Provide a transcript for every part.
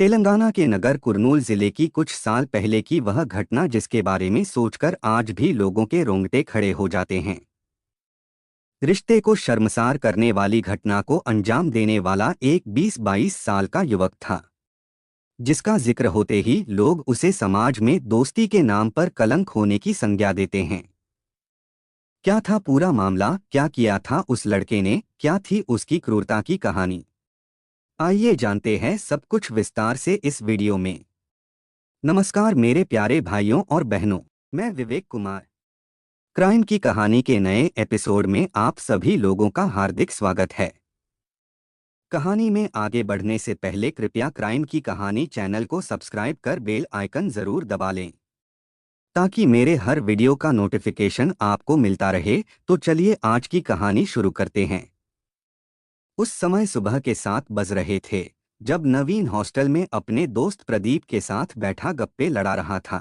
तेलंगाना के नगर कुर्नूल जिले की कुछ साल पहले की वह घटना जिसके बारे में सोचकर आज भी लोगों के रोंगटे खड़े हो जाते हैं। रिश्ते को शर्मसार करने वाली घटना को अंजाम देने वाला एक 20-22 साल का युवक था, जिसका जिक्र होते ही लोग उसे समाज में दोस्ती के नाम पर कलंक होने की संज्ञा देते हैं। क्या था पूरा मामला, क्या किया था उस लड़के ने, क्या थी उसकी क्रूरता की कहानी? आइए जानते हैं सब कुछ विस्तार से इस वीडियो में। नमस्कार मेरे प्यारे भाइयों और बहनों, मैं विवेक कुमार। क्राइम की कहानी के नए एपिसोड में आप सभी लोगों का हार्दिक स्वागत है। कहानी में आगे बढ़ने से पहले कृपया क्राइम की कहानी चैनल को सब्सक्राइब कर बेल आइकन जरूर दबा लें, ताकि मेरे हर वीडियो का नोटिफिकेशन आपको मिलता रहे। तो चलिए आज की कहानी शुरू करते हैं। उस समय सुबह के 7 बज रहे थे, जब नवीन हॉस्टल में अपने दोस्त प्रदीप के साथ बैठा गप्पे लड़ा रहा था।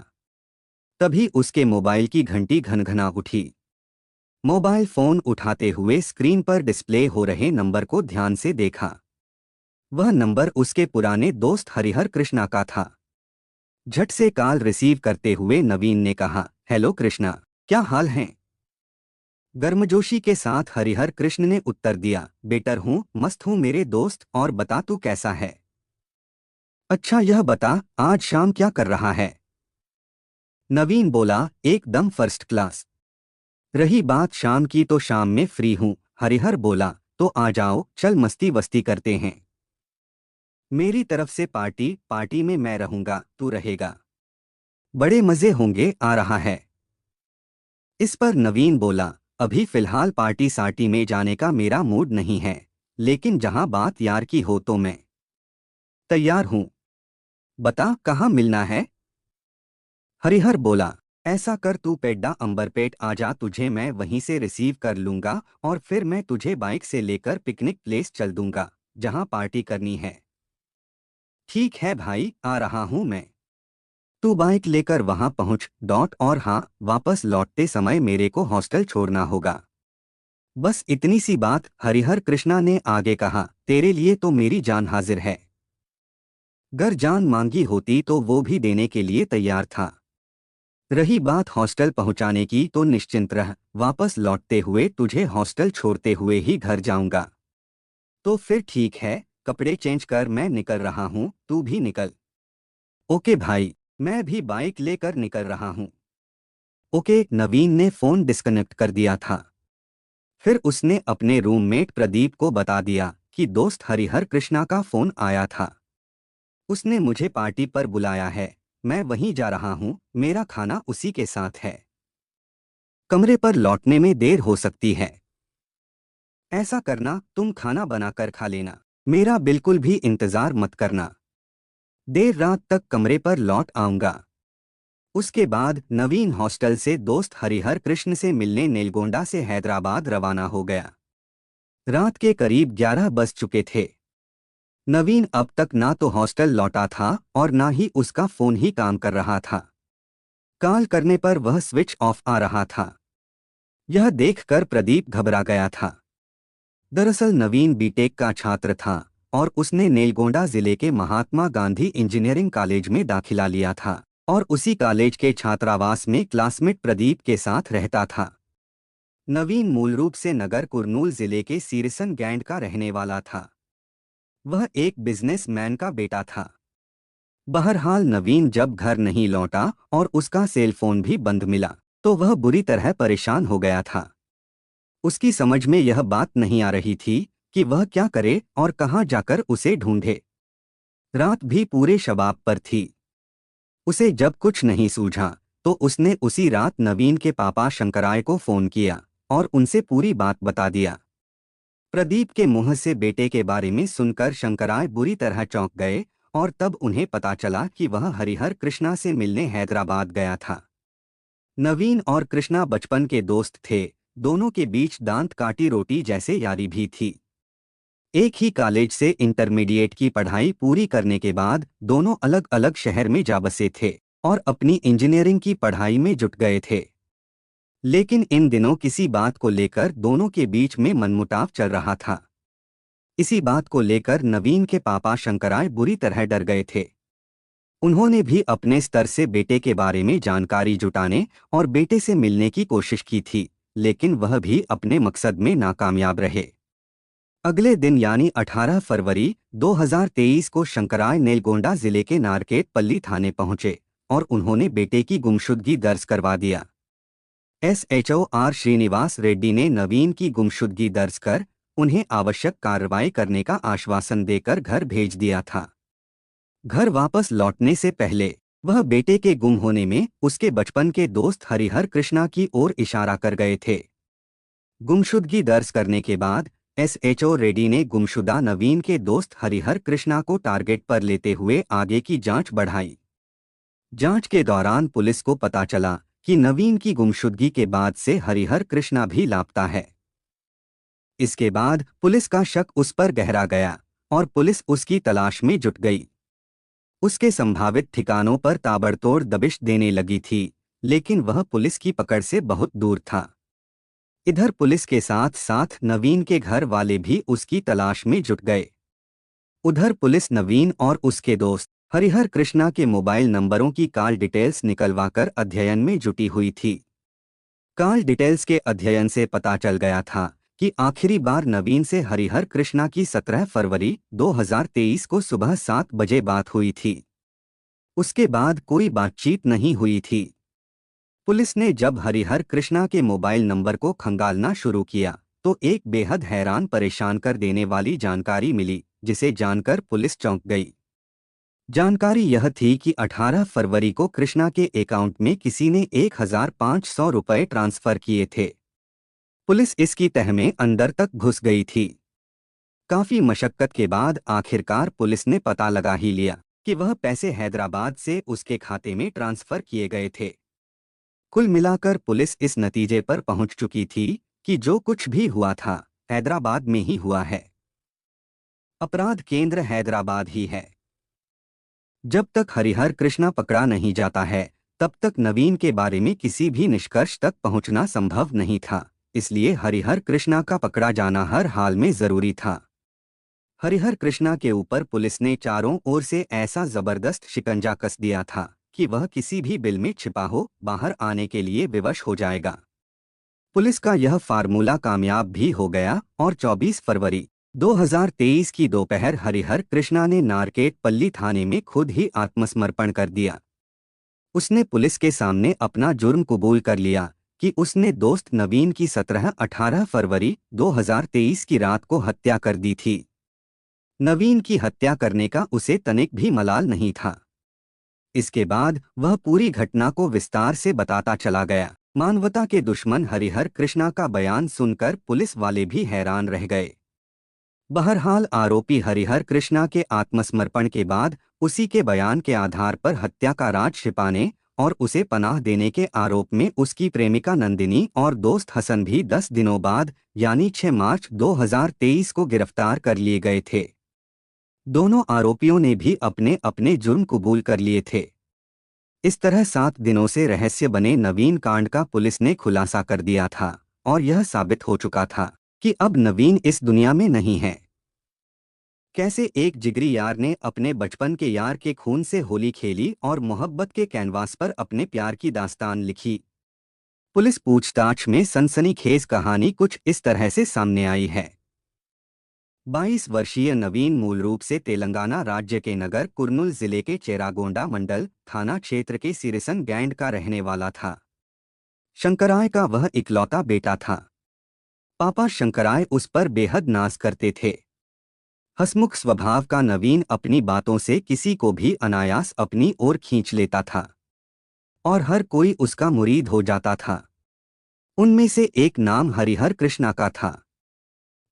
तभी उसके मोबाइल की घंटी घनघना उठी। मोबाइल फोन उठाते हुए स्क्रीन पर डिस्प्ले हो रहे नंबर को ध्यान से देखा। वह नंबर उसके पुराने दोस्त हरिहर कृष्णा का था। झट से कॉल रिसीव करते हुए नवीन ने कहा, हेलो कृष्णा, क्या हाल है? गर्मजोशी के साथ हरिहर कृष्ण ने उत्तर दिया, बेटर हूँ, मस्त हूँ मेरे दोस्त, और बता तू कैसा है? अच्छा यह बता, आज शाम क्या कर रहा है? नवीन बोला, एकदम फर्स्ट क्लास। रही बात शाम की तो शाम में फ्री हूँ। हरिहर बोला, तो आ जाओ, चल मस्ती वस्ती करते हैं। मेरी तरफ से पार्टी पार्टी में मैं रहूंगा, तू रहेगा, बड़े मजे होंगे, आ रहा है। इस पर नवीन बोला, अभी फिलहाल पार्टी सार्टी में जाने का मेरा मूड नहीं है, लेकिन जहां बात यार की हो तो मैं तैयार हूं। बता कहाँ मिलना है? हरिहर बोला, ऐसा कर तू पेड्डा अंबरपेट आ जा, तुझे मैं वहीं से रिसीव कर लूंगा और फिर मैं तुझे बाइक से लेकर पिकनिक प्लेस चल दूंगा, जहां पार्टी करनी है। ठीक है भाई, आ रहा हूं मैं। तू बाइक लेकर वहां पहुंच डॉट, और हाँ, वापस लौटते समय मेरे को हॉस्टल छोड़ना होगा। बस इतनी सी बात। हरिहर कृष्णा ने आगे कहा, तेरे लिए तो मेरी जान हाजिर है। गर जान मांगी होती तो वो भी देने के लिए तैयार था। रही बात हॉस्टल पहुंचाने की, तो निश्चिंत रह, वापस लौटते हुए तुझे हॉस्टल छोड़ते हुए ही घर जाऊंगा। तो फिर ठीक है, कपड़े चेंज कर, मैं निकल रहा हूं, तू भी निकल। ओके भाई, मैं भी बाइक लेकर निकल रहा हूं। ओके। नवीन ने फोन डिस्कनेक्ट कर दिया था। फिर उसने अपने रूममेट प्रदीप को बता दिया कि दोस्त हरिहर कृष्णा का फोन आया था। उसने मुझे पार्टी पर बुलाया है, मैं वहीं जा रहा हूँ, मेरा खाना उसी के साथ है। कमरे पर लौटने में देर हो सकती है। ऐसा करना, तुम खाना बनाकर खा लेना, मेरा बिल्कुल भी इंतजार मत करना। देर रात तक कमरे पर लौट आऊंगा। उसके बाद नवीन हॉस्टल से दोस्त हरिहर कृष्ण से मिलने नेलगोंडा से हैदराबाद रवाना हो गया। रात के करीब 11 बज चुके थे। नवीन अब तक ना तो हॉस्टल लौटा था और ना ही उसका फोन ही काम कर रहा था। कॉल करने पर वह स्विच ऑफ आ रहा था। यह देखकर प्रदीप घबरा गया था। दरअसल नवीन बीटेक का छात्र था और उसने नेलगोंडा जिले के महात्मा गांधी इंजीनियरिंग कॉलेज में दाखिला लिया था और उसी कॉलेज के छात्रावास में क्लासमेट प्रदीप के साथ रहता था। नवीन मूल रूप से नगर कुर्नूल जिले के सीरिसन गैंड का रहने वाला था। वह एक बिजनेसमैन का बेटा था। बहरहाल नवीन जब घर नहीं लौटा और उसका सेल फोन भी बंद मिला, तो वह बुरी तरह परेशान हो गया था। उसकी समझ में यह बात नहीं आ रही थी कि वह क्या करे और कहाँ जाकर उसे ढूंढे। रात भी पूरे शबाब पर थी। उसे जब कुछ नहीं सूझा, तो उसने उसी रात नवीन के पापा शंकराय को फोन किया और उनसे पूरी बात बता दिया। प्रदीप के मुंह से बेटे के बारे में सुनकर शंकराय बुरी तरह चौंक गए और तब उन्हें पता चला कि वह हरिहर कृष्णा से मिलने हैदराबाद गया था। नवीन और कृष्णा बचपन के दोस्त थे, दोनों के बीच दांत काटी रोटी जैसे यारी भी थी। एक ही कॉलेज से इंटरमीडिएट की पढ़ाई पूरी करने के बाद दोनों अलग अलग शहर में जा बसे थे और अपनी इंजीनियरिंग की पढ़ाई में जुट गए थे। लेकिन इन दिनों किसी बात को लेकर दोनों के बीच में मनमुटाव चल रहा था। इसी बात को लेकर नवीन के पापा शंकराय बुरी तरह डर गए थे। उन्होंने भी अपने स्तर से बेटे के बारे में जानकारी जुटाने और बेटे से मिलने की कोशिश की थी, लेकिन वह भी अपने मकसद में नाकामयाब रहे। अगले दिन यानी 18 फरवरी 2023 को शंकराय नेलगोंडा जिले के नारकेट पल्ली थाने पहुंचे और उन्होंने बेटे की गुमशुदगी दर्ज करवा दिया। एसएचओ आर श्रीनिवास रेड्डी ने नवीन की गुमशुदगी दर्ज कर उन्हें आवश्यक कार्रवाई करने का आश्वासन देकर घर भेज दिया था। घर वापस लौटने से पहले वह बेटे के गुम होने में उसके बचपन के दोस्त हरिहर कृष्णा की ओर इशारा कर गए थे। गुमशुदगी दर्ज करने के बाद एसएचओ रेड्डी ने गुमशुदा नवीन के दोस्त हरिहर कृष्णा को टारगेट पर लेते हुए आगे की जांच बढ़ाई। जांच के दौरान पुलिस को पता चला कि नवीन की गुमशुदगी के बाद से हरिहर कृष्णा भी लापता है। इसके बाद पुलिस का शक उस पर गहरा गया और पुलिस उसकी तलाश में जुट गई। उसके संभावित ठिकानों पर ताबड़तोड़ दबिश देने लगी थी, लेकिन वह पुलिस की पकड़ से बहुत दूर था। इधर पुलिस के साथ साथ नवीन के घर वाले भी उसकी तलाश में जुट गए। उधर पुलिस नवीन और उसके दोस्त हरिहर कृष्णा के मोबाइल नंबरों की कॉल डिटेल्स निकलवाकर अध्ययन में जुटी हुई थी। कॉल डिटेल्स के अध्ययन से पता चल गया था कि आखिरी बार नवीन से हरिहर कृष्णा की 17 फरवरी 2023 को सुबह 7 बजे बात हुई थी। उसके बाद कोई बातचीत नहीं हुई थी। पुलिस ने जब हरिहर कृष्णा के मोबाइल नंबर को खंगालना शुरू किया तो एक बेहद हैरान परेशान कर देने वाली जानकारी मिली, जिसे जानकर पुलिस चौंक गई। जानकारी यह थी कि 18 फरवरी को कृष्णा के अकाउंट में किसी ने 1,500 रुपये ट्रांसफर किए थे। पुलिस इसकी तह में अंदर तक घुस गई थी। काफी मशक्कत के बाद आखिरकार पुलिस ने पता लगा ही लिया कि वह पैसे हैदराबाद से उसके खाते में ट्रांसफर किए गए थे। कुल मिलाकर पुलिस इस नतीजे पर पहुंच चुकी थी कि जो कुछ भी हुआ था हैदराबाद में ही हुआ है। अपराध केंद्र हैदराबाद ही है। जब तक हरिहर कृष्णा पकड़ा नहीं जाता है तब तक नवीन के बारे में किसी भी निष्कर्ष तक पहुंचना संभव नहीं था, इसलिए हरिहर कृष्णा का पकड़ा जाना हर हाल में जरूरी था। हरिहर कृष्णा के ऊपर पुलिस ने चारों ओर से ऐसा जबरदस्त शिकंजा कस दिया था कि वह किसी भी बिल में छिपा हो बाहर आने के लिए विवश हो जाएगा। पुलिस का यह फार्मूला कामयाब भी हो गया और 24 फरवरी 2023 की दोपहर हरिहर कृष्णा ने नारकेट पल्ली थाने में खुद ही आत्मसमर्पण कर दिया। उसने पुलिस के सामने अपना जुर्म कबूल कर लिया कि उसने दोस्त नवीन की 17-18 फरवरी 2023 की रात को हत्या कर दी थी। नवीन की हत्या करने का उसे तनिक भी मलाल नहीं था। इसके बाद वह पूरी घटना को विस्तार से बताता चला गया। मानवता के दुश्मन हरिहर कृष्णा का बयान सुनकर पुलिस वाले भी हैरान रह गए। बहरहाल आरोपी हरिहर कृष्णा के आत्मसमर्पण के बाद उसी के बयान के आधार पर हत्या का राज छिपाने और उसे पनाह देने के आरोप में उसकी प्रेमिका नंदिनी और दोस्त हसन भी 10 दिनों बाद यानी 6 मार्च 2023 को गिरफ्तार कर लिए गए थे। दोनों आरोपियों ने भी अपने अपने जुर्म कबूल कर लिए थे। इस तरह 7 दिनों से रहस्य बने नवीन कांड का पुलिस ने खुलासा कर दिया था और यह साबित हो चुका था कि अब नवीन इस दुनिया में नहीं है। कैसे एक जिगरी यार ने अपने बचपन के यार के खून से होली खेली और मोहब्बत के कैनवास पर अपने प्यार की दास्तान लिखी। पुलिस पूछताछ में सनसनीखेज कहानी कुछ इस तरह से सामने आई है। 22 वर्षीय नवीन मूल रूप से तेलंगाना राज्य के नगर कुर्नूल जिले के चेरागोंडा मंडल थाना क्षेत्र के सिरिसन गैंड का रहने वाला था। शंकराय का वह इकलौता बेटा था। पापा शंकराय उस पर बेहद नाज करते थे। हंसमुख स्वभाव का नवीन अपनी बातों से किसी को भी अनायास अपनी ओर खींच लेता था और हर कोई उसका मुरीद हो जाता था। उनमें से एक नाम हरिहर कृष्णा का था।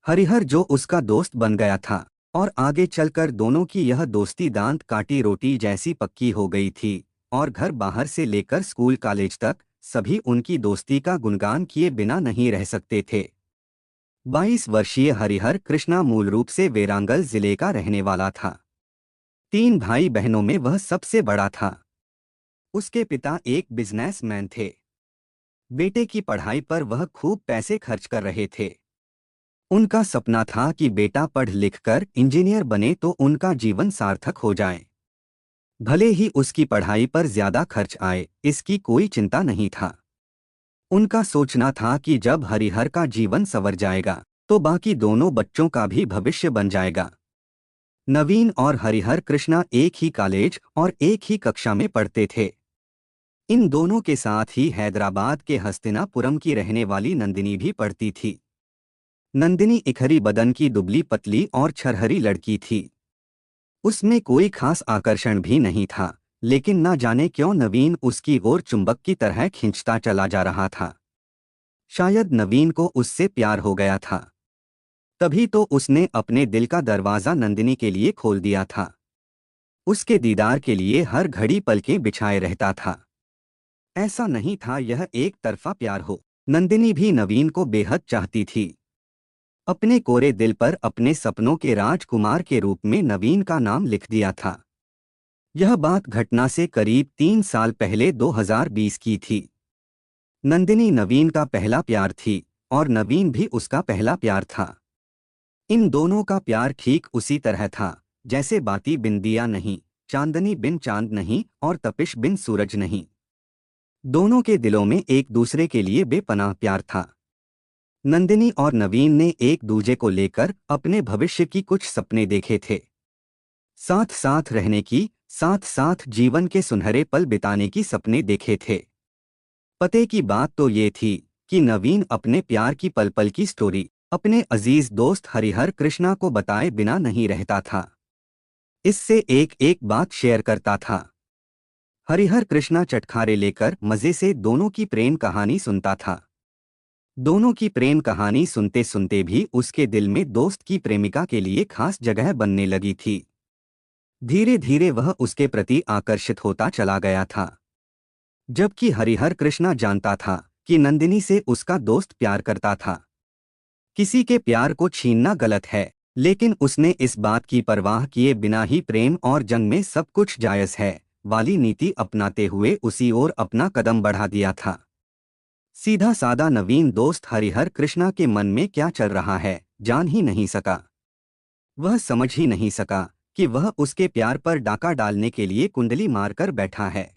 हरिहर जो उसका दोस्त बन गया था और आगे चलकर दोनों की यह दोस्ती दांत काटी रोटी जैसी पक्की हो गई थी और घर बाहर से लेकर स्कूल कॉलेज तक सभी उनकी दोस्ती का गुणगान किए बिना नहीं रह सकते थे। 22 वर्षीय हरिहर कृष्णा मूल रूप से वेरांगल जिले का रहने वाला था। 3 भाई बहनों में वह सबसे बड़ा था। उसके पिता एक बिजनेसमैन थे। बेटे की पढ़ाई पर वह खूब पैसे खर्च कर रहे थे। उनका सपना था कि बेटा पढ़ लिख कर इंजीनियर बने तो उनका जीवन सार्थक हो जाए। भले ही उसकी पढ़ाई पर ज्यादा खर्च आए, इसकी कोई चिंता नहीं था। उनका सोचना था कि जब हरिहर का जीवन संवर जाएगा तो बाकी दोनों बच्चों का भी भविष्य बन जाएगा। नवीन और हरिहर कृष्णा एक ही कॉलेज और एक ही कक्षा में पढ़ते थे। इन दोनों के साथ ही हैदराबाद के हस्तिनापुरम की रहने वाली नंदिनी भी पढ़ती थी। नंदिनी इखरी बदन की दुबली पतली और छरहरी लड़की थी। उसमें कोई खास आकर्षण भी नहीं था, लेकिन न जाने क्यों नवीन उसकी ओर चुंबक की तरह खींचता चला जा रहा था। शायद नवीन को उससे प्यार हो गया था, तभी तो उसने अपने दिल का दरवाज़ा नंदिनी के लिए खोल दिया था। उसके दीदार के लिए हर घड़ी पलकें बिछाए रहता था। ऐसा नहीं था यह एक तरफा प्यार हो। नंदिनी भी नवीन को बेहद चाहती थी। अपने कोरे दिल पर अपने सपनों के राजकुमार के रूप में नवीन का नाम लिख दिया था। यह बात घटना से करीब 3 साल पहले 2020 की थी। नंदिनी नवीन का पहला प्यार थी और नवीन भी उसका पहला प्यार था। इन दोनों का प्यार ठीक उसी तरह था जैसे बाती बिन दिया नहीं, चांदनी बिन चांद नहीं और तपिश बिन सूरज नहीं। दोनों के दिलों में एक दूसरे के लिए बेपनाह प्यार था। नंदिनी और नवीन ने एक दूजे को लेकर अपने भविष्य की कुछ सपने देखे थे। साथ साथ रहने की, साथ साथ जीवन के सुनहरे पल बिताने की सपने देखे थे। पते की बात तो ये थी कि नवीन अपने प्यार की पल पल की स्टोरी अपने अजीज दोस्त हरिहर कृष्णा को बताए बिना नहीं रहता था। इससे एक एक बात शेयर करता था। हरिहर कृष्णा चटखारे लेकर मजे से दोनों की प्रेम कहानी सुनता था। दोनों की प्रेम कहानी सुनते सुनते भी उसके दिल में दोस्त की प्रेमिका के लिए खास जगह बनने लगी थी। धीरे धीरे वह उसके प्रति आकर्षित होता चला गया था। जबकि हरिहर कृष्णा जानता था कि नंदिनी से उसका दोस्त प्यार करता था। किसी के प्यार को छीनना गलत है, लेकिन उसने इस बात की परवाह किए बिना ही प्रेम और जंग में सब कुछ जायज़ है वाली नीति अपनाते हुए उसी ओर अपना कदम बढ़ा दिया था। सीधा सादा नवीन दोस्त हरिहर कृष्णा के मन में क्या चल रहा है जान ही नहीं सका। वह समझ ही नहीं सका कि वह उसके प्यार पर डाका डालने के लिए कुंडली मारकर बैठा है।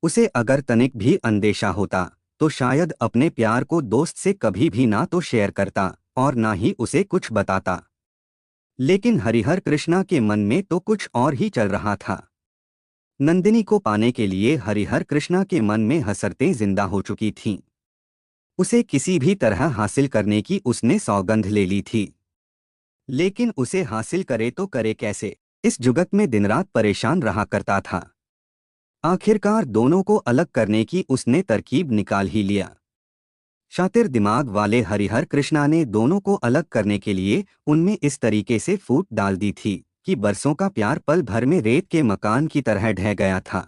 उसे अगर तनिक भी अंदेशा होता तो शायद अपने प्यार को दोस्त से कभी भी ना तो शेयर करता और ना ही उसे कुछ बताता। लेकिन हरिहर कृष्णा के मन में तो कुछ और ही चल रहा था। नंदिनी को पाने के लिए हरिहर कृष्णा के मन में हसरतें जिंदा हो चुकी थीं। उसे किसी भी तरह हासिल करने की उसने सौगंध ले ली थी। लेकिन उसे हासिल करे तो करे कैसे, इस जुगत में दिन रात परेशान रहा करता था। आखिरकार दोनों को अलग करने की उसने तरकीब निकाल ही लिया। शातिर दिमाग वाले हरिहर कृष्णा ने दोनों को अलग करने के लिए उनमें इस तरीके से फूट डाल दी थी कि बरसों का प्यार पल भर में रेत के मकान की तरह ढह गया था।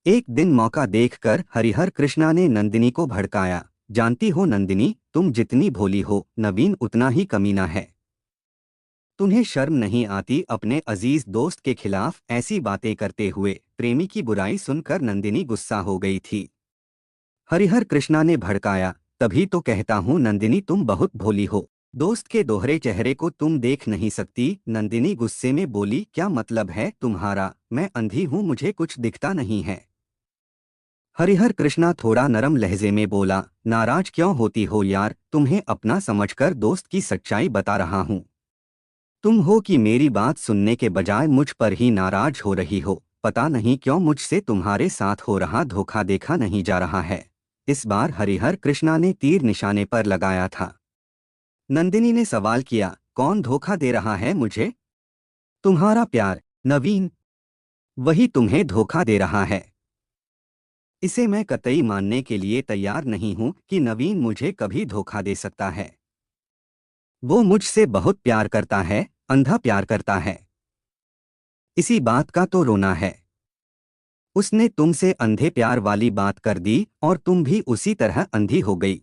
एक दिन मौका देखकर हरिहर कृष्णा ने नंदिनी को भड़काया। जानती हो नंदिनी, तुम जितनी भोली हो नवीन उतना ही कमीना है। तुम्हें शर्म नहीं आती अपने अजीज दोस्त के खिलाफ ऐसी बातें करते हुए। प्रेमी की बुराई सुनकर नंदिनी गुस्सा हो गई थी। हरिहर कृष्णा ने भड़काया, तभी तो कहता हूँ नंदिनी तुम बहुत भोली हो। दोस्त के दोहरे चेहरे को तुम देख नहीं सकती। नंदिनी गुस्से में बोली, क्या मतलब है तुम्हारा, मैं अंधी हूँ मुझे कुछ दिखता नहीं है। हरिहर कृष्णा थोड़ा नरम लहजे में बोला, नाराज क्यों होती हो यार, तुम्हें अपना समझकर दोस्त की सच्चाई बता रहा हूँ। तुम हो कि मेरी बात सुनने के बजाय मुझ पर ही नाराज हो रही हो। पता नहीं क्यों मुझसे तुम्हारे साथ हो रहा धोखा देखा नहीं जा रहा है। इस बार हरिहर कृष्णा ने तीर निशाने पर लगाया था। नंदिनी ने सवाल किया, कौन धोखा दे रहा है मुझे? तुम्हारा प्यार, नवीन। वही तुम्हें धोखा दे रहा है। इसे मैं कतई मानने के लिए तैयार नहीं हूं कि नवीन मुझे कभी धोखा दे सकता है। वो मुझसे बहुत प्यार करता है, अंधा प्यार करता है। इसी बात का तो रोना है। उसने तुमसे अंधे प्यार वाली बात कर दी और तुम भी उसी तरह अंधी हो गई।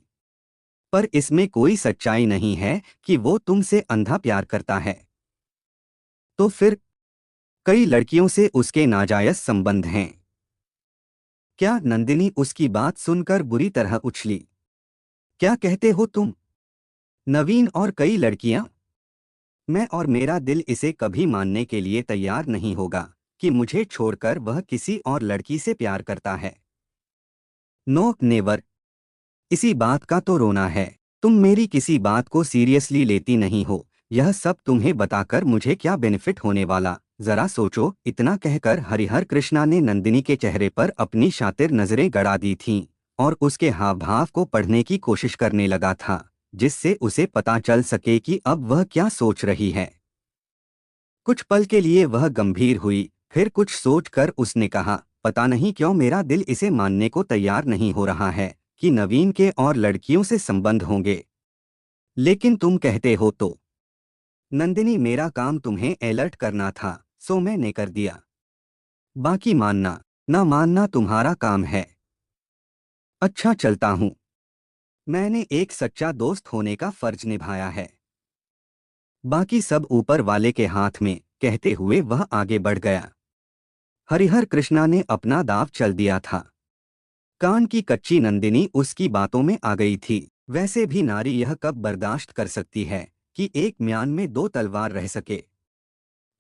पर इसमें कोई सच्चाई नहीं है कि वो तुमसे अंधा प्यार करता है। तो फिर कई लड़कियों से उसके नाजायज संबंध हैं। क्या? नंदिनी उसकी बात सुनकर बुरी तरह उछली। क्या कहते हो तुम? नवीन और कई लड़कियां। मैं और मेरा दिल इसे कभी मानने के लिए तैयार नहीं होगा कि मुझे छोड़कर वह किसी और लड़की से प्यार करता है। No never. इसी बात का तो रोना है। तुम मेरी किसी बात को सीरियसली लेती नहीं हो। यह सब तुम्हें बताकर मुझे क्या बेनिफिट होने वाला, जरा सोचो। इतना कहकर हरिहर कृष्णा ने नंदिनी के चेहरे पर अपनी शातिर नजरें गड़ा दी थीं और उसके हाव भाव को पढ़ने की कोशिश करने लगा था, जिससे उसे पता चल सके कि अब वह क्या सोच रही है। कुछ पल के लिए वह गंभीर हुई, फिर कुछ सोचकर उसने कहा, पता नहीं क्यों मेरा दिल इसे मानने को तैयार नहीं हो रहा है कि नवीन के और लड़कियों से संबंध होंगे। लेकिन तुम कहते हो तो। नंदिनी, मेरा काम तुम्हें अलर्ट करना था, सो मैंने कर दिया। बाकी मानना ना मानना तुम्हारा काम है। अच्छा, चलता हूँ। मैंने एक सच्चा दोस्त होने का फर्ज निभाया है। बाकी सब ऊपर वाले के हाथ में, कहते हुए वह आगे बढ़ गया। हरिहर कृष्णा ने अपना दाव चल दिया था। कान की कच्ची नंदिनी उसकी बातों में आ गई थी। वैसे भी नारी यह कब बर्दाश्त कर सकती है कि एक म्यान में दो तलवार रह सके।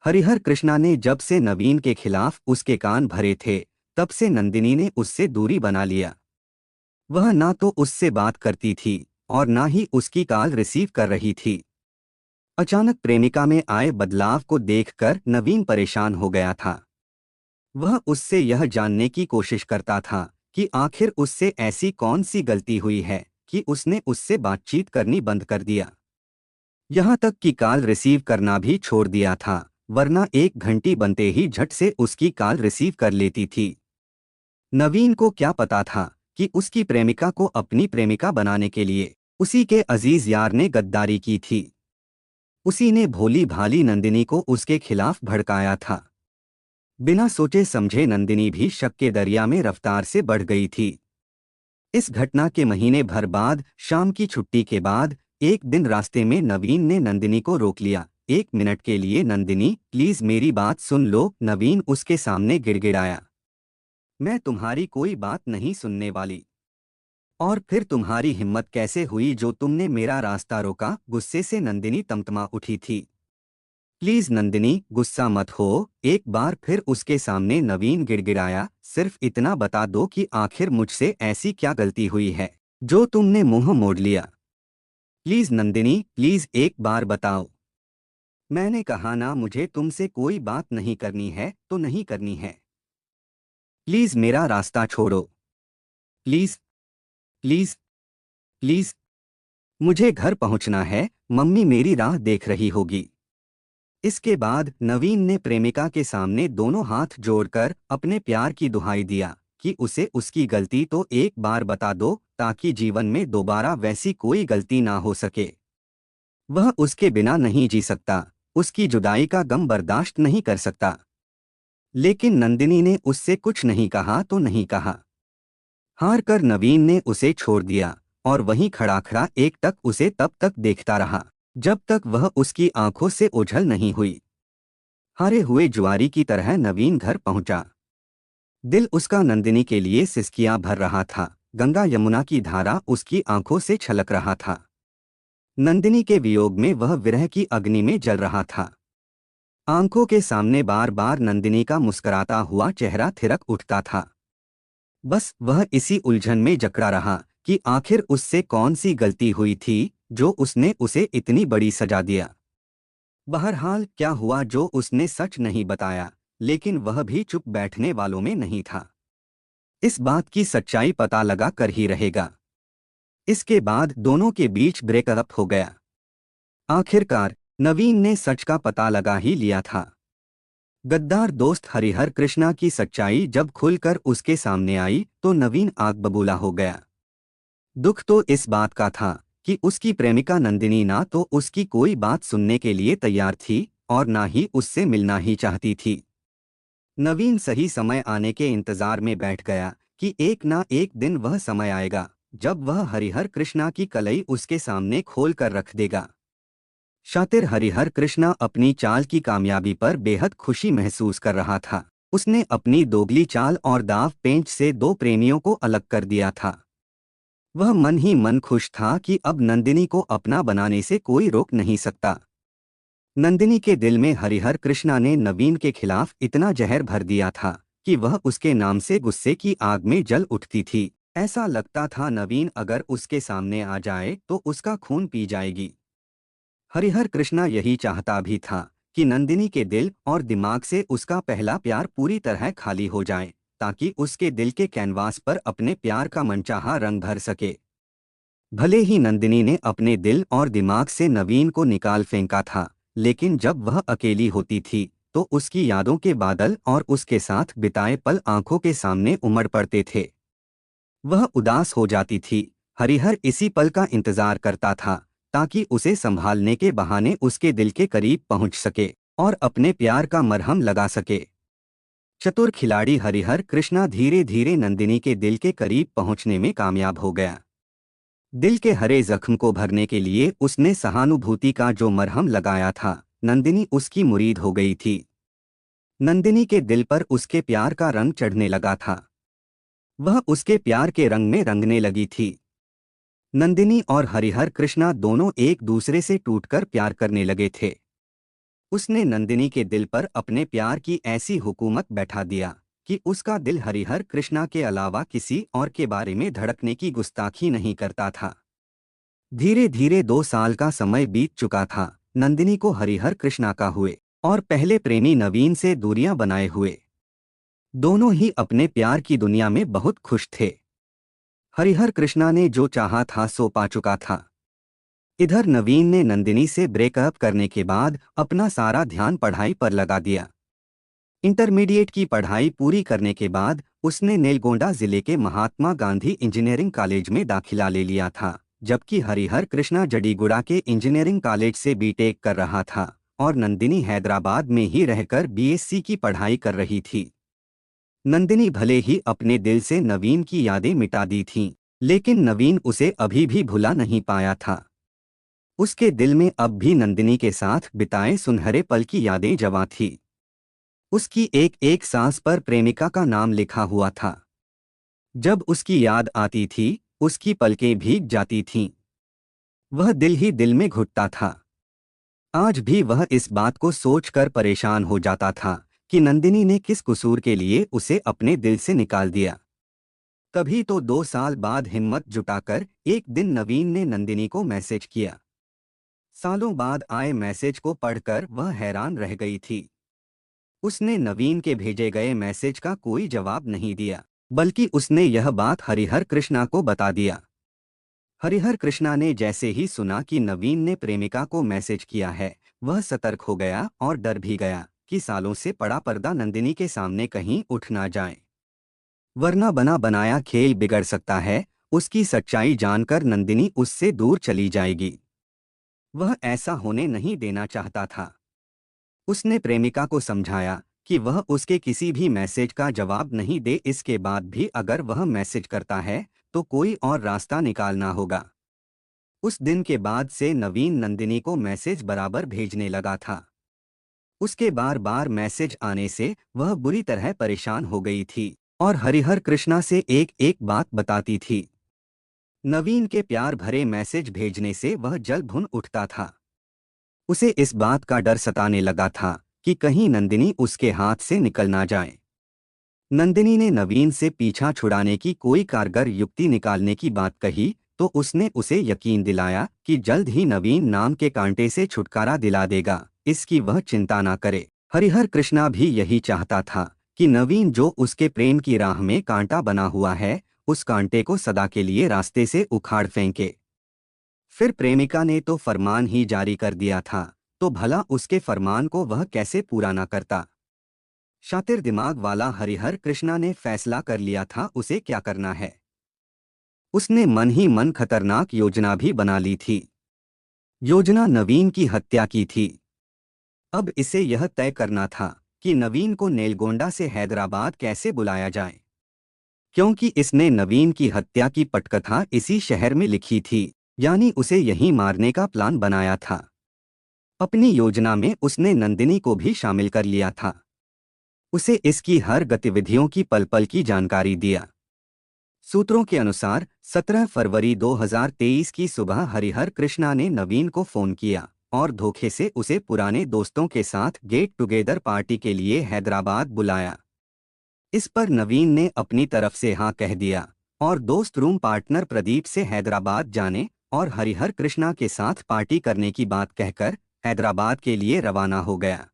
हरिहर कृष्णा ने जब से नवीन के खिलाफ उसके कान भरे थे, तब से नंदिनी ने उससे दूरी बना लिया। वह ना तो उससे बात करती थी और ना ही उसकी कॉल रिसीव कर रही थी। अचानक प्रेमिका में आए बदलाव को देखकर नवीन परेशान हो गया था। वह उससे यह जानने की कोशिश करता था कि आखिर उससे ऐसी कौन सी गलती हुई है कि उसने उससे बातचीत करनी बंद कर दिया। यहाँ तक कि कॉल रिसीव करना भी छोड़ दिया था, वरना एक घंटी बनते ही झट से उसकी कॉल रिसीव कर लेती थी। नवीन को क्या पता था कि उसकी प्रेमिका को अपनी प्रेमिका बनाने के लिए उसी के अजीज यार ने गद्दारी की थी। उसी ने भोली भाली नंदिनी को उसके खिलाफ भड़काया था। बिना सोचे समझे नंदिनी भी शक के दरिया में रफ्तार से बढ़ गई थी। इस घटना के महीने भर बाद, शाम की छुट्टी के बाद, एक दिन रास्ते में नवीन ने नंदिनी को रोक लिया। एक मिनट के लिए नंदिनी, प्लीज मेरी बात सुन लो, नवीन उसके सामने गिड़गिड़ाया। मैं तुम्हारी कोई बात नहीं सुनने वाली। और फिर तुम्हारी हिम्मत कैसे हुई जो तुमने मेरा रास्ता रोका? गुस्से से नंदिनी तमतमा उठी थी। प्लीज नंदिनी, गुस्सा मत हो। एक बार फिर उसके सामने नवीन गिड़गिड़ाया, सिर्फ इतना बता दो कि आखिर मुझसे ऐसी क्या गलती हुई है जो तुमने मुंह मोड़ लिया। प्लीज नंदिनी, प्लीज एक बार बताओ। मैंने कहा ना, मुझे तुमसे कोई बात नहीं करनी है तो नहीं करनी है। प्लीज मेरा रास्ता छोड़ो। Please, please, please. मुझे घर पहुंचना है, मम्मी मेरी राह देख रही होगी। इसके बाद नवीन ने प्रेमिका के सामने दोनों हाथ जोड़कर अपने प्यार की दुहाई दिया कि उसे उसकी गलती तो एक बार बता दो, ताकि जीवन में दोबारा वैसी कोई गलती ना हो सके। वह उसके बिना नहीं जी सकता, उसकी जुदाई का गम बर्दाश्त नहीं कर सकता। लेकिन नंदिनी ने उससे कुछ नहीं कहा तो नहीं कहा। हार कर नवीन ने उसे छोड़ दिया और वहीं खड़ा खड़ा एक टक उसे तब तक देखता रहा जब तक वह उसकी आंखों से ओझल नहीं हुई। हारे हुए जुआरी की तरह नवीन घर पहुंचा। दिल उसका नंदिनी के लिए सिसकियां भर रहा था। गंगा यमुना की धारा उसकी आंखों से छलक रहा था। नंदिनी के वियोग में वह विरह की अग्नि में जल रहा था। आंखों के सामने बार बार नंदिनी का मुस्कुराता हुआ चेहरा थिरक उठता था। बस वह इसी उलझन में जकड़ा रहा कि आखिर उससे कौन सी गलती हुई थी जो उसने उसे इतनी बड़ी सजा दिया। बहरहाल क्या हुआ जो उसने सच नहीं बताया, लेकिन वह भी चुप बैठने वालों में नहीं था। इस बात की सच्चाई पता लगा कर ही रहेगा। इसके बाद दोनों के बीच ब्रेकअप हो गया। आखिरकार नवीन ने सच का पता लगा ही लिया था। गद्दार दोस्त हरिहर कृष्णा की सच्चाई जब खुलकर उसके सामने आई तो नवीन आग बबूला हो गया। दुख तो इस बात का था कि उसकी प्रेमिका नंदिनी ना तो उसकी कोई बात सुनने के लिए तैयार थी और ना ही उससे मिलना ही चाहती थी। नवीन सही समय आने के इंतजार में बैठ गया कि एक ना एक दिन वह समय आएगा जब वह हरिहर कृष्णा की कलई उसके सामने खोल कर रख देगा। शातिर हरिहर कृष्णा अपनी चाल की कामयाबी पर बेहद खुशी महसूस कर रहा था। उसने अपनी दोगली चाल और दाव पेंच से दो प्रेमियों को अलग कर दिया था। वह मन ही मन खुश था कि अब नंदिनी को अपना बनाने से कोई रोक नहीं सकता। नंदिनी के दिल में हरिहर कृष्णा ने नवीन के खिलाफ इतना जहर भर दिया था कि वह उसके नाम से गुस्से की आग में जल उठती थी। ऐसा लगता था नवीन अगर उसके सामने आ जाए तो उसका खून पी जाएगी। हरिहर कृष्णा यही चाहता भी था कि नंदिनी के दिल और दिमाग से उसका पहला प्यार पूरी तरह खाली हो जाए, ताकि उसके दिल के कैनवास पर अपने प्यार का मनचाहा रंग भर सके। भले ही नंदिनी ने अपने दिल और दिमाग से नवीन को निकाल फेंका था, लेकिन जब वह अकेली होती थी तो उसकी यादों के बादल और उसके साथ बिताए पल आंखों के सामने उमड़ पड़ते थे। वह उदास हो जाती थी। हरिहर इसी पल का इंतजार करता था, ताकि उसे संभालने के बहाने उसके दिल के करीब पहुंच सके और अपने प्यार का मरहम लगा सके। चतुर खिलाड़ी हरिहर कृष्णा धीरे धीरे नंदिनी के दिल के करीब पहुंचने में कामयाब हो गया। दिल के हरे जख्म को भरने के लिए उसने सहानुभूति का जो मरहम लगाया था, नंदिनी उसकी मुरीद हो गई थी। नंदिनी के दिल पर उसके प्यार का रंग चढ़ने लगा था। वह उसके प्यार के रंग में रंगने लगी थी। नंदिनी और हरिहर कृष्णा दोनों एक दूसरे से टूटकर प्यार करने लगे थे। उसने नंदिनी के दिल पर अपने प्यार की ऐसी हुकूमत बैठा दिया कि उसका दिल हरिहर कृष्णा के अलावा किसी और के बारे में धड़कने की गुस्ताखी नहीं करता था। धीरे धीरे 2 साल का समय बीत चुका था। नंदिनी को हरिहर कृष्णा का हुए और पहले प्रेमी नवीन से दूरियां बनाए हुए। दोनों ही अपने प्यार की दुनिया में बहुत खुश थे। हरिहर कृष्णा ने जो चाहा था सो पा चुका था। इधर नवीन ने नंदिनी से ब्रेकअप करने के बाद अपना सारा ध्यान पढ़ाई पर लगा दिया। इंटरमीडिएट की पढ़ाई पूरी करने के बाद उसने नेलगोंडा जिले के महात्मा गांधी इंजीनियरिंग कॉलेज में दाखिला ले लिया था, जबकि हरिहर कृष्णा जडीगुड़ा के इंजीनियरिंग कॉलेज से बीटेक कर रहा था और नंदिनी हैदराबाद में ही रहकर बीएससी की पढ़ाई कर रही थी। नंदिनी भले ही अपने दिल से नवीन की यादें मिटा दी थीं, लेकिन नवीन उसे अभी भी भुला नहीं पाया था। उसके दिल में अब भी नंदिनी के साथ बिताए सुनहरे पल की यादें जवां थी। उसकी एक एक सांस पर प्रेमिका का नाम लिखा हुआ था। जब उसकी याद आती थी, उसकी पलकें भीग जाती थीं। वह दिल ही दिल में घुटता था। आज भी वह इस बात को सोचकर परेशान हो जाता था कि नंदिनी ने किस कसूर के लिए उसे अपने दिल से निकाल दिया। तभी तो 2 साल बाद हिम्मत जुटाकर एक दिन नवीन ने नंदिनी को मैसेज किया। सालों बाद आए मैसेज को पढ़कर वह हैरान रह गई थी। उसने नवीन के भेजे गए मैसेज का कोई जवाब नहीं दिया, बल्कि उसने यह बात हरिहर कृष्णा को बता दिया। हरिहर कृष्णा ने जैसे ही सुना कि नवीन ने प्रेमिका को मैसेज किया है, वह सतर्क हो गया और डर भी गया कि सालों से पड़ा पर्दा नंदिनी के सामने कहीं उठ ना जाए, वरना बना बनाया खेल बिगड़ सकता है। उसकी सच्चाई जानकर नंदिनी उससे दूर चली जाएगी। वह ऐसा होने नहीं देना चाहता था। उसने प्रेमिका को समझाया कि वह उसके किसी भी मैसेज का जवाब नहीं दे, इसके बाद भी अगर वह मैसेज करता है तो कोई और रास्ता निकालना होगा। उस दिन के बाद से नवीन नंदिनी को मैसेज बराबर भेजने लगा था। उसके बार बार मैसेज आने से वह बुरी तरह परेशान हो गई थी और हरिहर कृष्णा से एक एक बात बताती थी। नवीन के प्यार भरे मैसेज भेजने से वह जल भुन उठता था। उसे इस बात का डर सताने लगा था कि कहीं नंदिनी उसके हाथ से निकल ना जाए। नंदिनी ने नवीन से पीछा छुड़ाने की कोई कारगर युक्ति निकालने की बात कही तो उसने उसे यकीन दिलाया कि जल्द ही नवीन नाम के कांटे से छुटकारा दिला देगा, इसकी वह चिंता ना करे। हरिहर कृष्णा भी यही चाहता था कि नवीन जो उसके प्रेम की राह में कांटा बना हुआ है, उस कांटे को सदा के लिए रास्ते से उखाड़ फेंके। फिर प्रेमिका ने तो फरमान ही जारी कर दिया था, तो भला उसके फरमान को वह कैसे पूरा ना करता। शातिर दिमाग वाला हरिहर कृष्णा ने फैसला कर लिया था उसे क्या करना है। उसने मन ही मन खतरनाक योजना भी बना ली थी। योजना नवीन की हत्या की थी। अब इसे यह तय करना था कि नवीन को नेलगोंडा से हैदराबाद कैसे बुलाया जाए, क्योंकि इसने नवीन की हत्या की पटकथा इसी शहर में लिखी थी, यानी उसे यहीं मारने का प्लान बनाया था। अपनी योजना में उसने नंदिनी को भी शामिल कर लिया था। उसे इसकी हर गतिविधियों की पल पल की जानकारी दिया। सूत्रों के अनुसार 17 फरवरी 2023 की सुबह हरिहर कृष्णा ने नवीन को फोन किया और धोखे से उसे पुराने दोस्तों के साथ गेट टुगेदर पार्टी के लिए हैदराबाद बुलाया। इस पर नवीन ने अपनी तरफ से हाँ कह दिया और दोस्त रूम पार्टनर प्रदीप से हैदराबाद जाने और हरिहर कृष्णा के साथ पार्टी करने की बात कहकर हैदराबाद के लिए रवाना हो गया।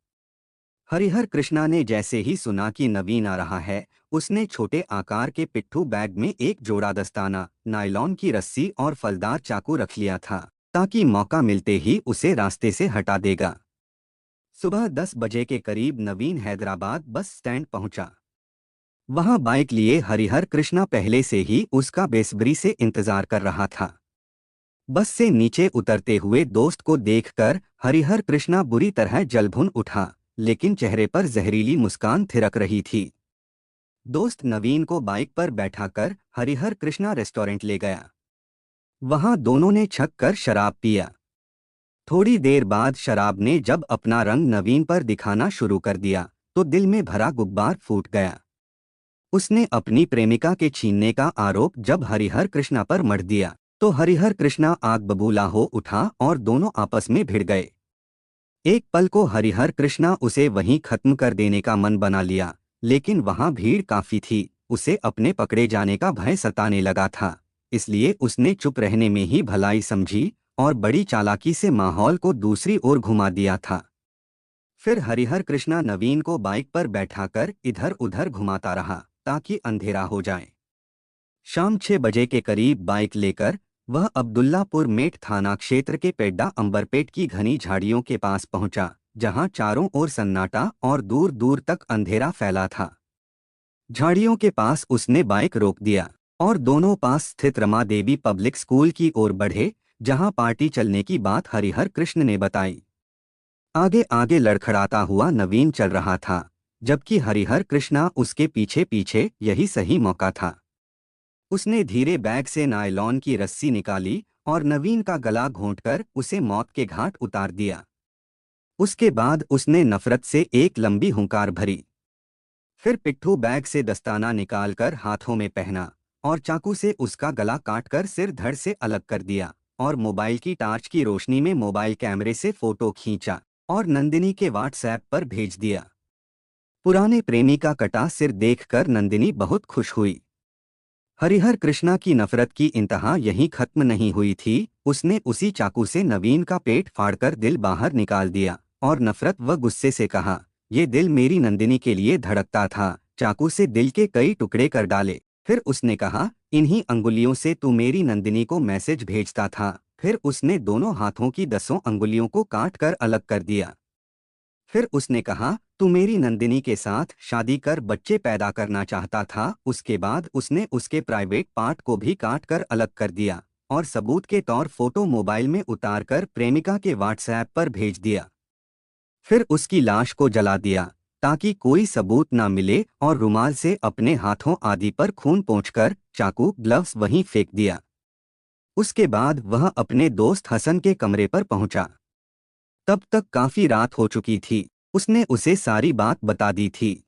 हरिहर कृष्णा ने जैसे ही सुना कि नवीन आ रहा है, उसने छोटे आकार के पिट्ठू बैग में एक जोड़ा दस्ताना, नायलॉन की रस्सी और फलदार चाकू रख लिया था, ताकि मौका मिलते ही उसे रास्ते से हटा देगा। सुबह 10 बजे के करीब नवीन हैदराबाद बस स्टैंड पहुंचा। वहां बाइक लिए हरिहर कृष्णा पहले से ही उसका बेसब्री से इंतजार कर रहा था। बस से नीचे उतरते हुए दोस्त को देखकर हरिहर कृष्णा बुरी तरह जलभुन उठा, लेकिन चेहरे पर जहरीली मुस्कान थिरक रही थी। दोस्त नवीन को बाइक पर बैठाकर हरिहर कृष्णा रेस्टोरेंट ले गया। वहां दोनों ने छक कर शराब पिया। थोड़ी देर बाद शराब ने जब अपना रंग नवीन पर दिखाना शुरू कर दिया, तो दिल में भरा गुब्बार फूट गया। उसने अपनी प्रेमिका के छीनने का आरोप जब हरिहर कृष्णा पर मढ़ दिया, तो हरिहर कृष्णा आग बबूला हो उठा और दोनों आपस में भिड़ गए। एक पल को हरिहर कृष्णा उसे वहीं खत्म कर देने का मन बना लिया, लेकिन वहां भीड़ काफी थी, उसे अपने पकड़े जाने का भय सताने लगा था। इसलिए उसने चुप रहने में ही भलाई समझी और बड़ी चालाकी से माहौल को दूसरी ओर घुमा दिया था। फिर हरिहर कृष्णा नवीन को बाइक पर बैठाकर इधर उधर घुमाता रहा ताकि अंधेरा हो जाए। शाम 6 बजे के करीब बाइक लेकर वह अब्दुल्लापुर मेट थाना क्षेत्र के पेड्डा अंबरपेट की घनी झाड़ियों के पास पहुंचा, जहां चारों ओर सन्नाटा और दूर दूर तक अंधेरा फैला था। झाड़ियों के पास उसने बाइक रोक दिया और दोनों पास स्थित रमा देवी पब्लिक स्कूल की ओर बढ़े, जहां पार्टी चलने की बात हरिहर कृष्ण ने बताई। आगे आगे लड़खड़ाता हुआ नवीन चल रहा था, जबकि हरिहर कृष्णा उसके पीछे पीछे। यही सही मौका था। उसने धीरे बैग से नायलॉन की रस्सी निकाली और नवीन का गला घोंटकर उसे मौत के घाट उतार दिया। उसके बाद उसने नफरत से एक लंबी हुंकार भरी। फिर पिट्ठू बैग से दस्ताना निकालकर हाथों में पहना और चाकू से उसका गला काटकर सिर धड़ से अलग कर दिया और मोबाइल की टार्च की रोशनी में मोबाइल कैमरे से फोटो खींचा और नंदिनी के व्हाट्सएप पर भेज दिया। पुराने प्रेमी का कटा सिर देखकर नंदिनी बहुत खुश हुई। हरिहर कृष्णा की नफरत की इंतहा यहीं खत्म नहीं हुई थी। उसने उसी चाकू से नवीन का पेट फाड़कर दिल बाहर निकाल दिया और नफरत व गुस्से से कहा, ये दिल मेरी नंदिनी के लिए धड़कता था। चाकू से दिल के कई टुकड़े कर डाले। फिर उसने कहा, इन्हीं अंगुलियों से तू मेरी नंदिनी को मैसेज भेजता था। फिर उसने दोनों हाथों की 10 अंगुलियों को काट कर अलग कर दिया। फिर उसने कहा, तू मेरी नंदिनी के साथ शादी कर बच्चे पैदा करना चाहता था। उसके बाद उसने उसके प्राइवेट पार्ट को भी काट कर अलग कर दिया और सबूत के तौर फोटो मोबाइल में उतारकर प्रेमिका के व्हाट्सएप पर भेज दिया। फिर उसकी लाश को जला दिया ताकि कोई सबूत न मिले और रुमाल से अपने हाथों आदि पर खून पोंछकर चाकू ग्लव्स वहीं फेंक दिया। उसके बाद वह अपने दोस्त हसन के कमरे पर पहुंचा। तब तक काफी रात हो चुकी थी। उसने उसे सारी बात बता दी थी।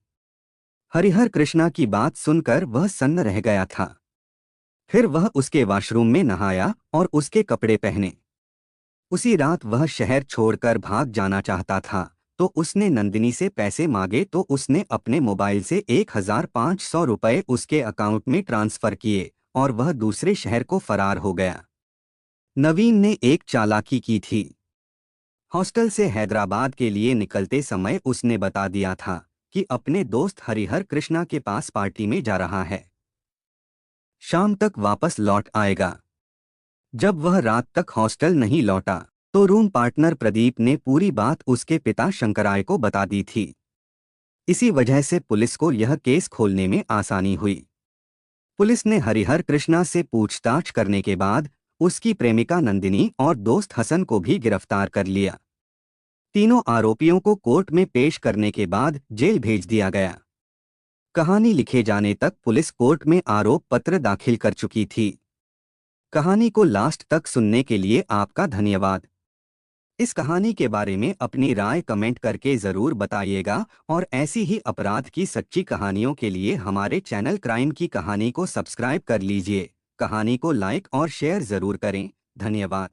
हरिहर कृष्णा की बात सुनकर वह सन्न रह गया था। फिर वह उसके वॉशरूम में नहाया और उसके कपड़े पहने। उसी रात वह शहर छोड़कर भाग जाना चाहता था, तो उसने नंदिनी से पैसे मांगे तो उसने अपने मोबाइल से 1500 रुपये उसके अकाउंट में ट्रांसफर किए और वह दूसरे शहर को फरार हो गया। नवीन ने एक चालाकी की थी। हॉस्टल से हैदराबाद के लिए निकलते समय उसने बता दिया था कि अपने दोस्त हरिहर कृष्णा के पास पार्टी में जा रहा है। शाम तक वापस लौट आएगा। जब वह रात तक हॉस्टल नहीं लौटा, तो रूम पार्टनर प्रदीप ने पूरी बात उसके पिता शंकराय को बता दी थी। इसी वजह से पुलिस को यह केस खोलने में आसानी हुई। पुलिस ने हरिहर कृष्णा से पूछताछ करने के बाद उसकी प्रेमिका नंदिनी और दोस्त हसन को भी गिरफ्तार कर लिया। तीनों आरोपियों को कोर्ट में पेश करने के बाद जेल भेज दिया गया। कहानी लिखे जाने तक पुलिस कोर्ट में आरोप पत्र दाखिल कर चुकी थी। कहानी को लास्ट तक सुनने के लिए आपका धन्यवाद। इस कहानी के बारे में अपनी राय कमेंट करके ज़रूर बताइएगा और ऐसी ही अपराध की सच्ची कहानियों के लिए हमारे चैनल क्राइम की कहानी को सब्सक्राइब कर लीजिए। कहानी को लाइक और शेयर ज़रूर करें। धन्यवाद।